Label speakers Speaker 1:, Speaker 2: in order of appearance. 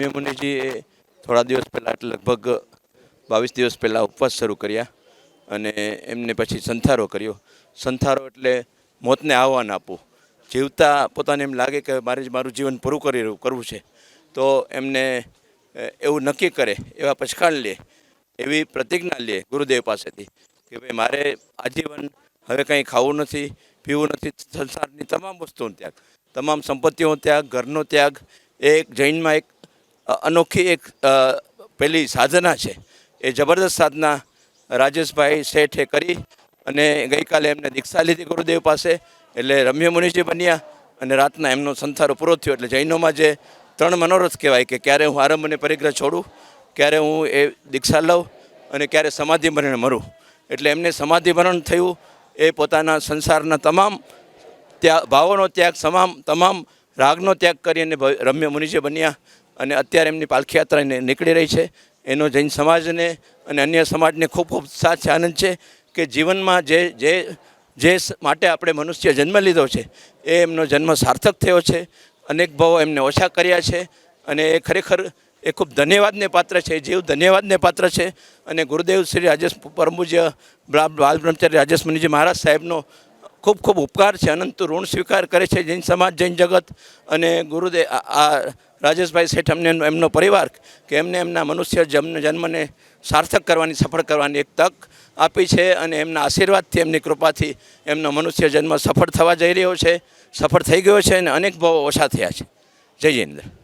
Speaker 1: રમ્ય મુનિજીએ થોડા દિવસ પહેલાં એટલે લગભગ 22 દિવસ પહેલાં ઉપવાસ શરૂ કર્યા અને એમને પછી સંથારો કર્યો. સંથારો એટલે મોતને આહ્વાન આપવું. જીવતા પોતાને એમ લાગે કે મારું જીવન પૂરું કરવું છે, તો એમને એવું નક્કી કરે, એવા પછખાણ લે, એવી પ્રતિજ્ઞા લે ગુરુદેવ પાસેથી કે ભાઈ મારે આજીવન હવે કંઈ ખાવું નથી, પીવું નથી, સંસારની તમામ વસ્તુઓનો ત્યાગ, તમામ સંપત્તિઓનો ત્યાગ, ઘરનો ત્યાગ. એ એક જૈનમાં એક અનોખી એક પેલી સાધના છે. એ જબરદસ્ત સાધના રાજેશભાઈ શેઠે કરી અને ગઈકાલે એમને દીક્ષા લીધી ગુરુદેવ પાસે, એટલે રમ્ય મુનિજી બન્યા અને રાતના એમનો સંથારો પૂરો થયો. એટલે જૈનોમાં જે 3 મનોરથ કહેવાય કે ક્યારે હું આરંભ અને પરિગ્રહ છોડું, ક્યારે હું એ દીક્ષા લઉં અને ક્યારે સમાધિ મરણે મરું. એટલે એમને સમાધિ મરણ થયું. એ પોતાના સંસારના તમામ ભાવોનો ત્યાગ, તમામ રાગનો ત્યાગ કરી અને રમ્ય મુનિજી બન્યા અને અત્યારે એમની પાલખી યાત્રા નીકળી રહી છે. એનો જૈન સમાજને અને અન્ય સમાજને ખૂબ ખૂબ ઉત્સાહ છે, આનંદ છે કે જીવનમાં જે માટે આપણે મનુષ્ય જન્મ લીધો છે એ એમનો જન્મ સાર્થક થયો છે. અનેક ભાવો એમને ઓછા કર્યા છે અને એ ખરેખર એ ખૂબ ધન્યવાદને પાત્ર છે, જીવ ધન્યવાદને પાત્ર છે. અને ગુરુદેવ શ્રી રાજેશ પરમ પૂજ્ય બાલ બ્રહ્મચારી રાજેશ મુનિજી મહારાજ સાહેબનો ખૂબ ખૂબ ઉપકાર છે, અનંત ઋણ સ્વીકાર કરે છે જૈન સમાજ, જૈન જગત અને ગુરુદેવ આ રાજેશભાઈ શેઠ એમનો પરિવાર કે એમને એમના મનુષ્ય જન્મને સાર્થક કરવાની, સફળ કરવાની એક તક આપી છે. અને એમના આશીર્વાદથી, એમની કૃપાથી એમનો મનુષ્ય જન્મ સફળ થવા જઈ રહ્યો છે, સફળ થઈ ગયો છે અને અનેક ભાવો ઓછા થયા છે. જય જિનેન્દ્ર.